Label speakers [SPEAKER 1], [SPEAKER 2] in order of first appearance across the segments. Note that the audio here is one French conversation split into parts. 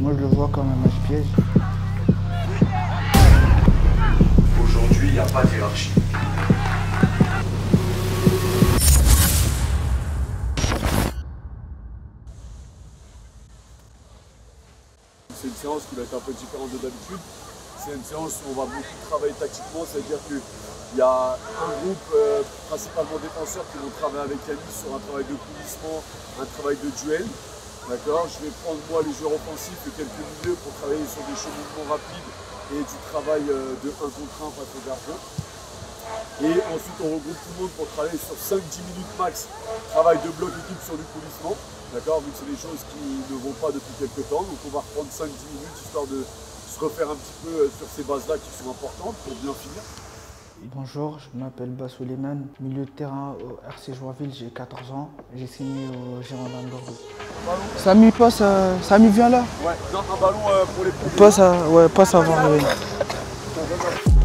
[SPEAKER 1] Moi, je le vois comme un match piège.
[SPEAKER 2] Aujourd'hui, il n'y a pas de hiérarchie.
[SPEAKER 3] C'est une séance qui va être un peu différente de d'habitude. C'est une séance où on va beaucoup travailler tactiquement, c'est-à-dire qu'il y a un groupe principalement défenseurs qui vont travailler avec Yannis sur un travail de coulissement, un travail de duel. D'accord. Je vais prendre moi les joueurs offensifs et quelques milieux pour travailler sur des cheminements rapides et du travail de 1 contre 1 face au gardien. Et ensuite on regroupe tout le monde pour travailler sur 5-10 minutes max, travail de bloc équipe sur du coulissement. D'accord, vu que c'est des choses qui ne vont pas depuis quelques temps, donc on va reprendre 5-10 minutes histoire de se refaire un petit peu sur ces bases-là qui sont importantes pour bien finir.
[SPEAKER 1] Bonjour, je m'appelle Bassouliman, milieu de terrain au RC Joinville, j'ai 14 ans, j'ai signé au Girondins de Bordeaux. Samy, passe, Samy, viens là.
[SPEAKER 3] Ouais, non, un ballon pour les premiers.
[SPEAKER 1] Passe avant.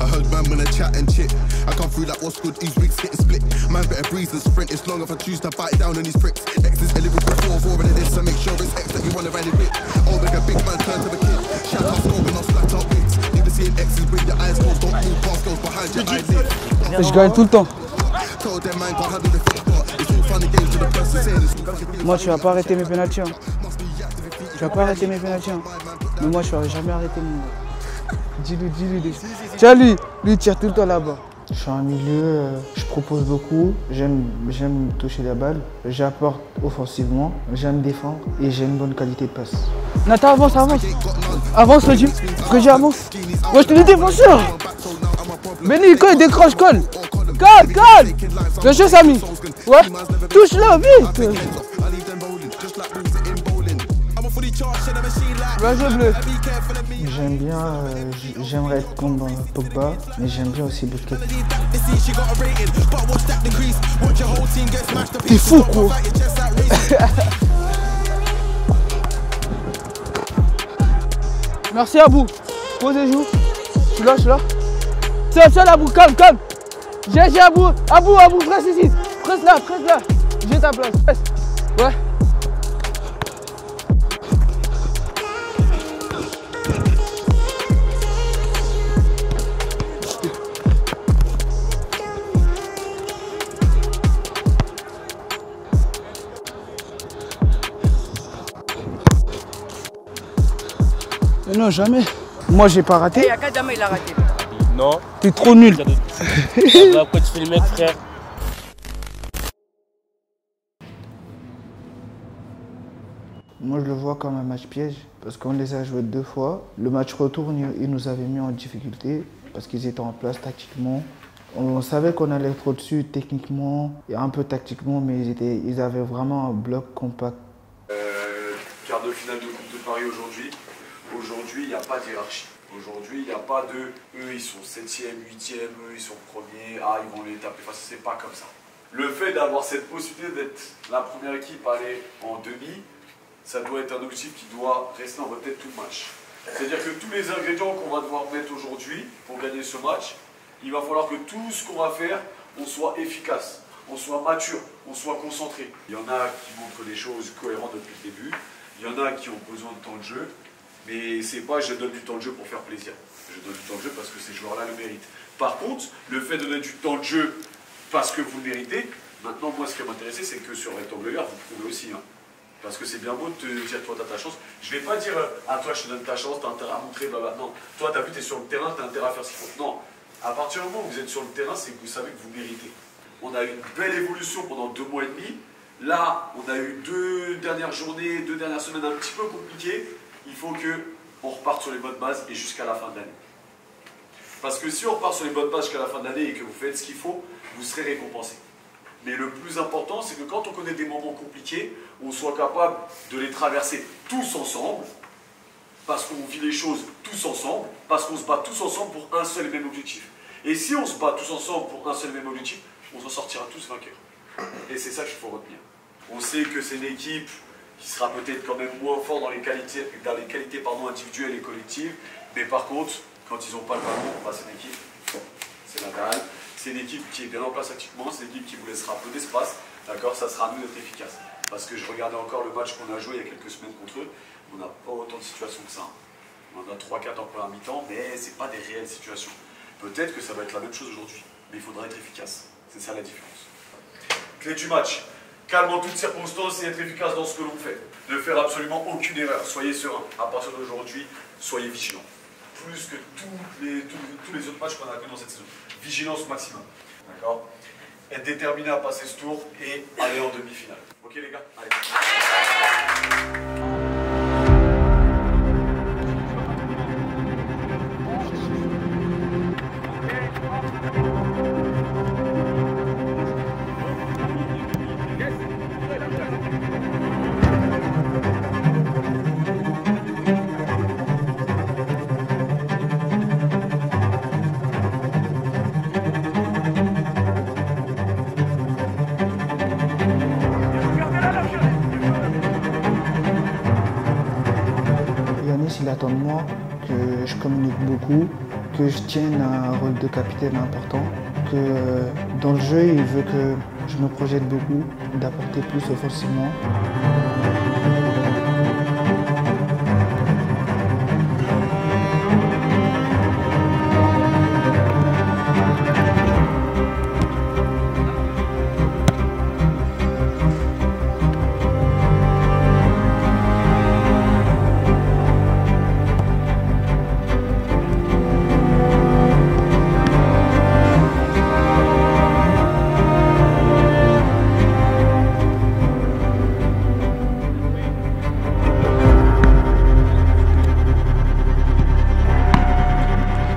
[SPEAKER 4] I heard man when I chat and chit. I come through like what's good, these wigs getting split. Man better breeze than sprint, it's long if I choose to bite down on these pricks. X is eligible before 4 and this, so make sure it's X that you want to rally with. Old like a big man turn to the kid. Shout out score but not flat out wins. Need to see an X's with your eyes closed, don't move past girls behind your eyelids.
[SPEAKER 1] Je gagne tout le temps.
[SPEAKER 4] Told them man can't handle the foot, but it's all funny games to the person saying it's
[SPEAKER 1] Moi, tu vas pas arrêter mes pénaltys. Tu vas pas arrêter mes pénaltys. Mais moi, je vais jamais arrêter mon... Dis-lui. Tiens, lui il tire tout le temps là-bas. Je suis en milieu, je propose beaucoup, j'aime toucher la balle, j'apporte offensivement, j'aime défendre et j'ai une bonne qualité de passe. Nathan, avance. Avance, Freddy, avance. Moi, je te dis défenseur. Benny, quand il décroche, colle. Colle. Bien joué, Samy. Ouais, touche-le, vite. Bien joué, bleu. J'aime bien, j'aimerais être comme Pogba, mais j'aime bien aussi Busquets. T'es fou, quoi. Merci, Abou. Posez joue. Je suis là. Tiens, Abou, calme. J'ai Abou, presse ici. Presse là. J'ai ta place. Presse. Ouais. Mais non, jamais. Moi, j'ai pas raté.
[SPEAKER 5] Il y a Kadama, il a raté.
[SPEAKER 6] Non.
[SPEAKER 1] T'es trop nul.
[SPEAKER 6] Après, tu fais le mec, frère.
[SPEAKER 1] Moi, je le vois comme un match piège parce qu'on les a joués 2 fois. Le match retour, ils nous avaient mis en difficulté parce qu'ils étaient en place tactiquement. On savait qu'on allait être au-dessus techniquement et un peu tactiquement, mais ils avaient vraiment un bloc compact.
[SPEAKER 2] Quart de finale de Coupe de Paris aujourd'hui. Aujourd'hui, il n'y a pas de hiérarchie. Aujourd'hui, il n'y a pas de eux, ils sont 7e, 8e, eux, ils sont premiers, ils vont les taper. Enfin, c'est pas comme ça. Le fait d'avoir cette possibilité d'être la première équipe à aller en demi, ça doit être un objectif qui doit rester en votre tête tout le match. C'est-à-dire que tous les ingrédients qu'on va devoir mettre aujourd'hui pour gagner ce match, il va falloir que tout ce qu'on va faire, on soit efficace, on soit mature, on soit concentré. Il y en a qui montrent les choses cohérentes depuis le début, il y en a qui ont besoin de temps de jeu, mais c'est pas je donne du temps de jeu pour faire plaisir. Je donne du temps de jeu parce que ces joueurs-là le méritent. Par contre, le fait de donner du temps de jeu parce que vous le méritez, maintenant moi ce qui m'intéressait c'est que sur Rectangle Vert, vous prouvez aussi. Parce que c'est bien beau de te dire, toi, tu as ta chance. Je ne vais pas dire, toi, je te donne ta chance, tu as intérêt à montrer, blablabla. Non, toi, tu as vu, tu es sur le terrain, tu as intérêt à faire ce qu'il faut. Non, à partir du moment où vous êtes sur le terrain, c'est que vous savez que vous méritez. On a eu une belle évolution pendant 2 mois et demi. Là, on a eu 2 dernières journées, 2 dernières semaines un petit peu compliquées. Il faut qu'on reparte sur les bonnes bases et jusqu'à la fin de l'année. Parce que si on repart sur les bonnes bases jusqu'à la fin de l'année et que vous faites ce qu'il faut, vous serez récompensé. Mais le plus important, c'est que quand on connaît des moments compliqués, on soit capable de les traverser tous ensemble, parce qu'on vit les choses tous ensemble, parce qu'on se bat tous ensemble pour un seul et même objectif. Et si on se bat tous ensemble pour un seul et même objectif, on s'en sortira tous vainqueurs. Et c'est ça qu'il faut retenir. On sait que c'est une équipe qui sera peut-être quand même moins forte dans les qualités individuelles et collectives, mais par contre, quand ils n'ont pas le ballon, c'est une équipe, c'est latéral. C'est une équipe qui est bien en place tactiquement, c'est une équipe qui vous laissera peu d'espace, d'accord, ça sera à nous d'être efficace. Parce que je regardais encore le match qu'on a joué il y a quelques semaines contre eux, on n'a pas autant de situations que ça. On en a 3-4 en première mi-temps, mais ce n'est pas des réelles situations. Peut-être que ça va être la même chose aujourd'hui, mais il faudra être efficace. C'est ça la différence. Clé du match, calme en toutes circonstances et être efficace dans ce que l'on fait. Ne faire absolument aucune erreur, soyez serein. À partir d'aujourd'hui, soyez vigilants. Plus que tous les autres matchs qu'on a connus dans cette saison. Vigilance maximum. D'accord? Être déterminé à passer ce tour et aller en demi-finale. Ok les gars? Allez.
[SPEAKER 1] Il attend de moi que je communique beaucoup, que je tienne un rôle de capitaine important, que dans le jeu, il veut que je me projette beaucoup, d'apporter plus offensivement.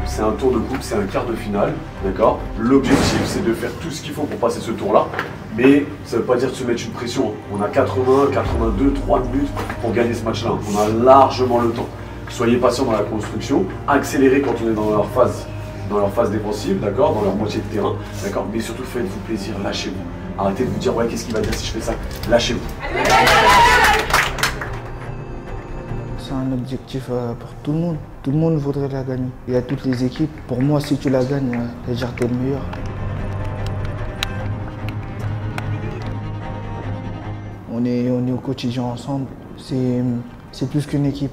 [SPEAKER 2] C'est un tour de coupe, c'est un quart de finale, d'accord? L'objectif, c'est de faire tout ce qu'il faut pour passer ce tour-là, mais ça ne veut pas dire de se mettre une pression. On a 80, 82, 3 minutes pour gagner ce match-là. On a largement le temps. Soyez patients dans la construction, accélérez quand on est dans leur phase défensive, d'accord? Dans leur moitié de terrain, d'accord? Mais surtout, faites-vous plaisir, lâchez-vous. Arrêtez de vous dire, ouais, qu'est-ce qu'il va dire si je fais ça? Lâchez-vous.
[SPEAKER 1] C'est un objectif pour tout le monde. Tout le monde voudrait la gagner. Il y a toutes les équipes. Pour moi, si tu la gagnes, déjà t'es le meilleur. On est au quotidien ensemble. C'est plus qu'une équipe.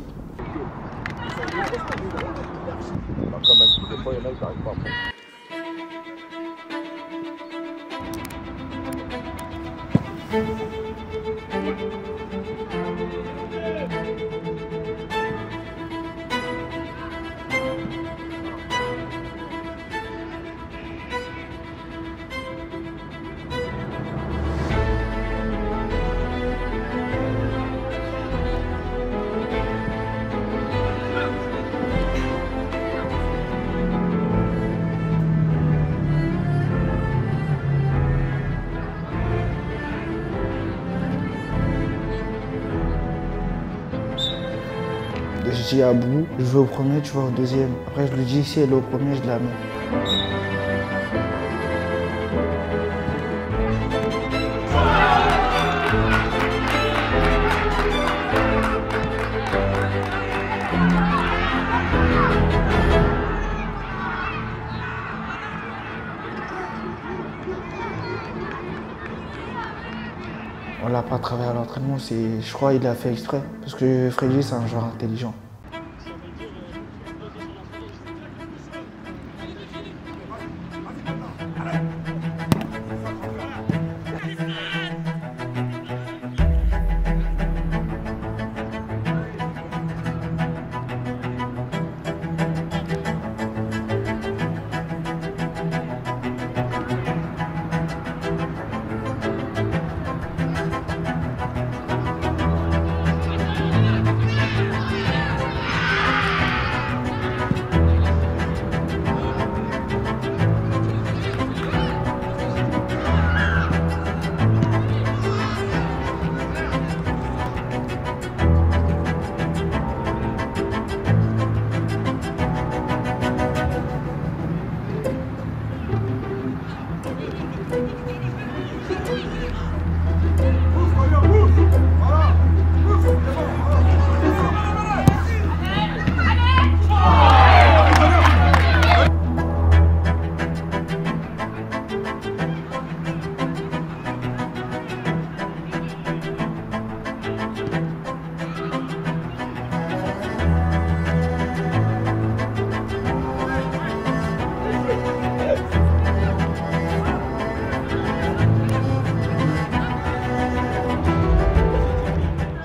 [SPEAKER 1] Je dis à Abou, je vais au premier, tu vas au deuxième. Après, je lui dis, si elle est au premier, je la mets. On l'a pas travaillé à l'entraînement, je crois qu'il a fait exprès. Parce que Freddy, c'est un joueur intelligent.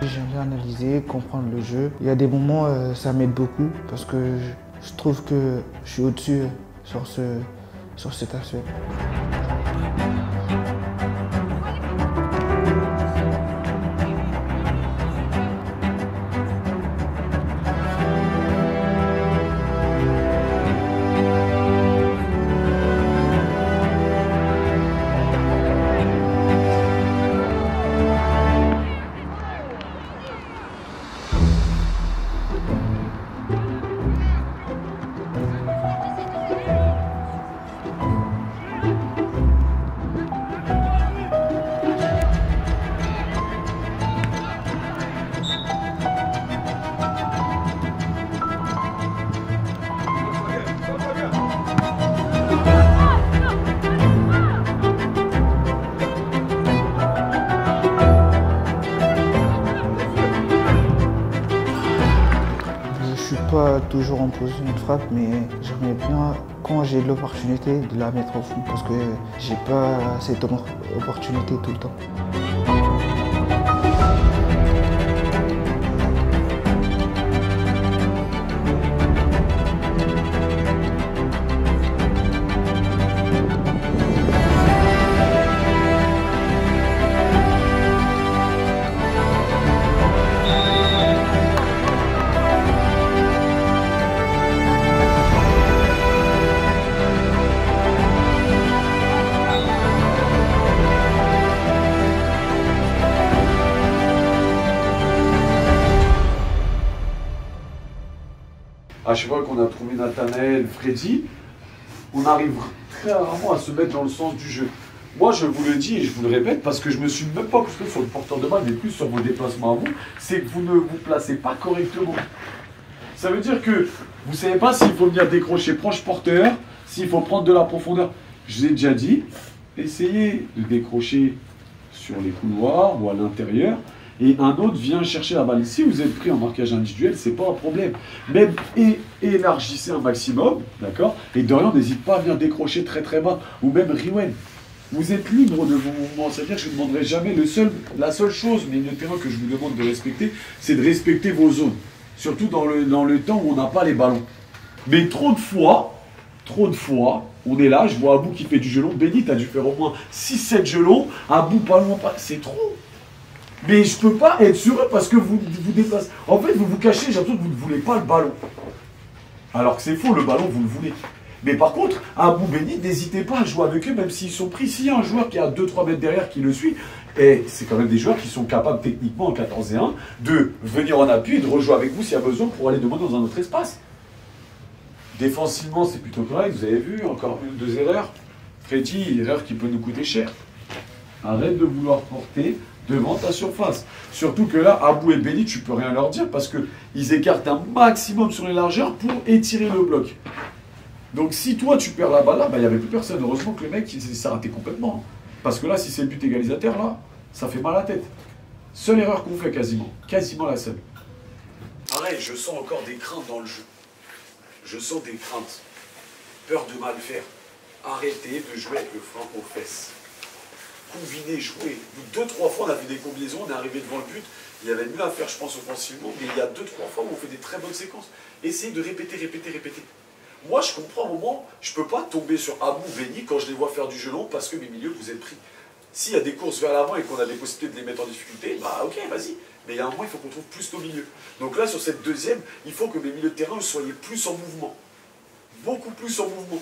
[SPEAKER 1] J'aime bien analyser, comprendre le jeu. Il y a des moments, ça m'aide beaucoup parce que je trouve que je suis au-dessus sur cet aspect. Je suis pas toujours en position de frappe, mais j'aimerais bien, quand j'ai l'opportunité, de la mettre au fond parce que j'ai pas cette opportunité tout le temps.
[SPEAKER 2] À chaque fois qu'on a trouvé Nathanaël, Freddy, on arrive très rarement à se mettre dans le sens du jeu. Moi, je vous le dis et je vous le répète, parce que je me suis même pas concentré sur le porteur de balle, mais plus sur vos déplacements à vous, c'est que vous ne vous placez pas correctement. Ça veut dire que vous ne savez pas s'il faut venir décrocher proche porteur, s'il faut prendre de la profondeur. Je vous ai déjà dit, essayez de décrocher sur les couloirs ou à l'intérieur, et un autre vient chercher la balle. Si vous êtes pris en marquage individuel, c'est pas un problème. Même élargissez un maximum, d'accord? Et Dorian n'hésite pas à venir décrocher très très bas, ou même Riwen. Vous êtes libre de vos mouvements, c'est-à-dire que je ne demanderai jamais la seule chose, milieu de terrain, que je vous demande de respecter, c'est de respecter vos zones. Surtout dans le temps où on n'a pas les ballons. Mais trop de fois, on est là, je vois Abou qui fait du gelon. Béni, t'as dû faire au moins 6-7 gelons. Abou pas loin, c'est trop. Mais je peux pas être sur eux parce que vous vous déplacez. En fait, vous vous cachez, j'ai l'impression que vous ne voulez pas le ballon. Alors que c'est faux, le ballon, vous le voulez. Mais par contre, Abou, Béni, n'hésitez pas à jouer avec eux, même s'ils sont pris. S'il y a un joueur qui est à 2-3 mètres derrière qui le suit, et c'est quand même des joueurs qui sont capables techniquement en 14 et 1 de venir en appui et de rejouer avec vous s'il y a besoin pour aller demander dans un autre espace. Défensivement, c'est plutôt correct. Vous avez vu, encore une ou deux erreurs. Freddy, erreur qui peut nous coûter cher. Arrête de vouloir porter devant ta surface. Surtout que là, Abou et Béni, tu peux rien leur dire parce qu'ils écartent un maximum sur les largeurs pour étirer le bloc. Donc si toi tu perds la balle là, il n'y avait plus personne. Heureusement que le mec s'est raté complètement. Parce que là, si c'est le but égalisateur, là, ça fait mal à la tête. Seule erreur qu'on fait quasiment la seule. Pareil, je sens encore des craintes dans le jeu. Je sens des craintes. Peur de mal faire. Arrêtez de jouer avec le frein aux fesses. Combiner, jouer. 2-3 fois, on a fait des combinaisons, on est arrivé devant le but. Il y avait mieux à faire, je pense, offensivement, mais il y a 2-3 fois où on fait des très bonnes séquences. Essayez de répéter. Moi, je comprends au moment, je ne peux pas tomber sur Abou, Béni quand je les vois faire du gelon parce que mes milieux, vous êtes pris. S'il y a des courses vers l'avant et qu'on a des possibilités de les mettre en difficulté, bah ok, vas-y. Mais il y a un moment, il faut qu'on trouve plus nos milieux. Donc là, sur cette deuxième, il faut que mes milieux de terrain soient plus en mouvement. Beaucoup plus en mouvement.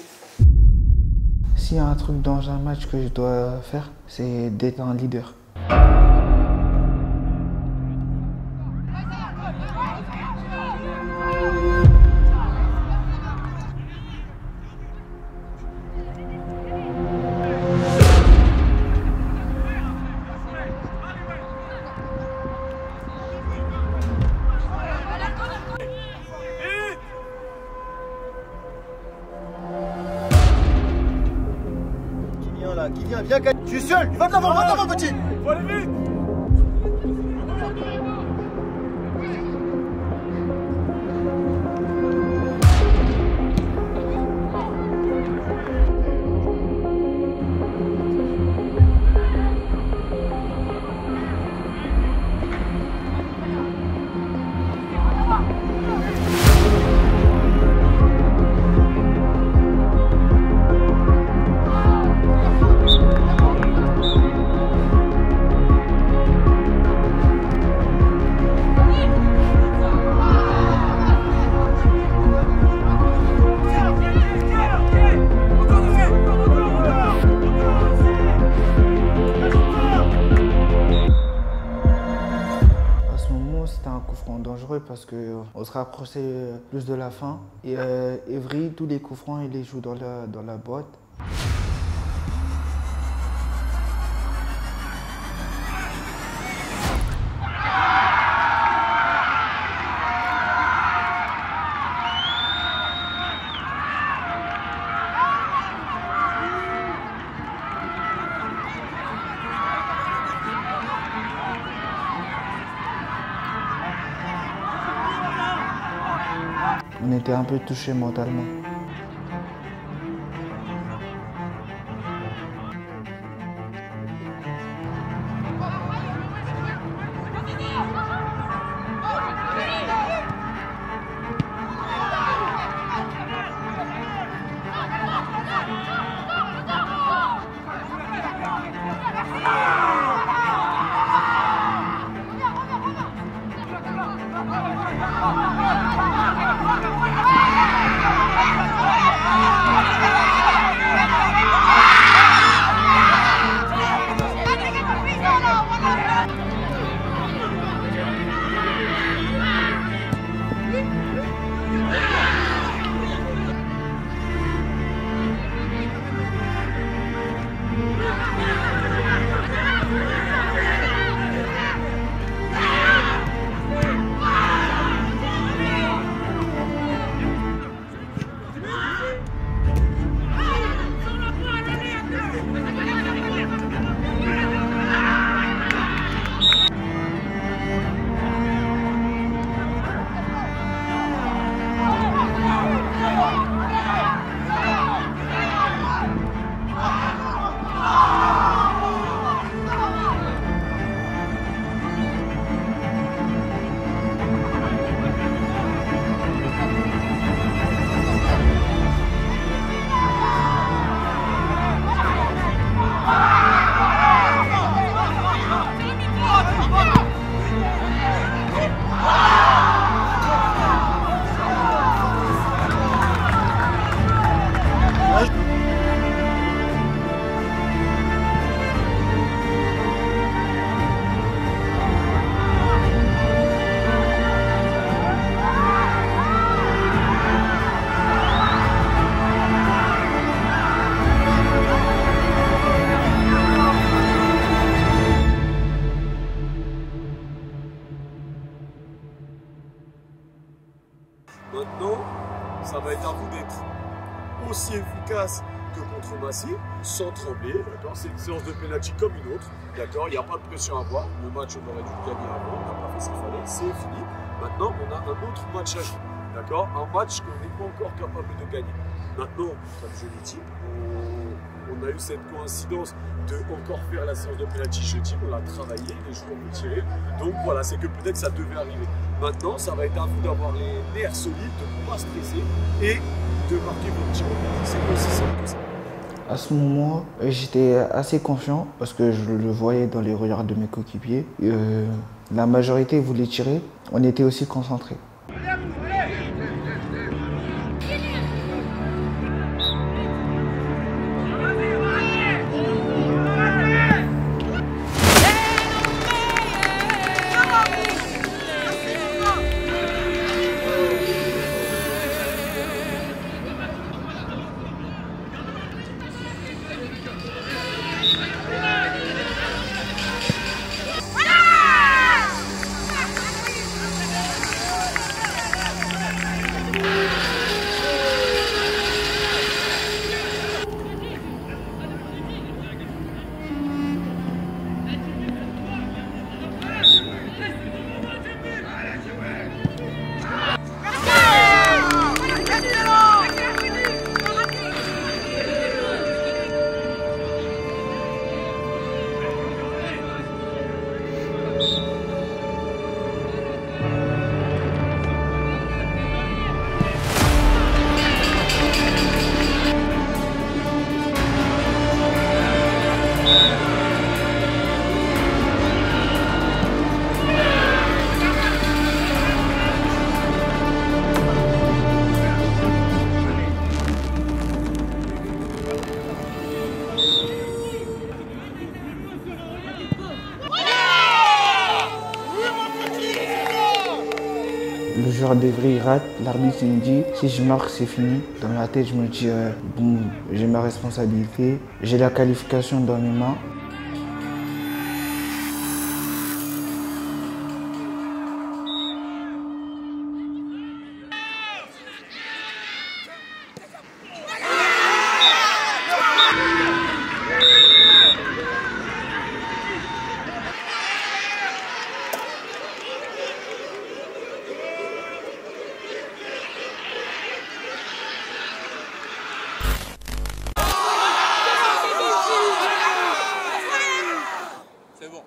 [SPEAKER 1] S'il y a un truc dans un match que je dois faire, c'est d'être un leader.
[SPEAKER 5] Qui vient, viens, je suis seul, va de l'avant, petit.
[SPEAKER 2] Faut aller vite.
[SPEAKER 1] c'était un coup franc dangereux parce qu'on se rapprochait plus de la fin. Et Evry, tous les coups francs, il les joue dans la boîte. On était un peu touchés mentalement.
[SPEAKER 3] Maintenant, ça va être à vous d'être aussi efficace que contre Massy, sans trembler, d'accord. C'est une séance de penalty comme une autre, d'accord. Il n'y a pas de pression à avoir. Le match, on aurait dû le gagner avant, on n'a pas fait ce qu'il fallait, c'est fini. Maintenant, on a un autre match à jouer, d'accord. Un match qu'on n'est pas encore capable de gagner. Maintenant, comme je l'ai dit, on a eu cette coïncidence de encore faire la séance de penalty jeudi, on l'a travaillé, les joueurs ont tiré, donc voilà, c'est que peut-être ça devait arriver. Maintenant, ça va être à vous d'avoir les nerfs solides, de ne pas stresser et de marquer votre tir au but. C'est aussi simple que ça.
[SPEAKER 1] À ce moment, j'étais assez confiant parce que je le voyais dans les regards de mes coéquipiers. La majorité voulait tirer, on était aussi concentrés. Le joueur d'Evry rate, l'arbitre il me dit si je marque c'est fini. Dans ma tête je me dis bon, j'ai ma responsabilité, j'ai la qualification dans mes mains.
[SPEAKER 6] C'est bon.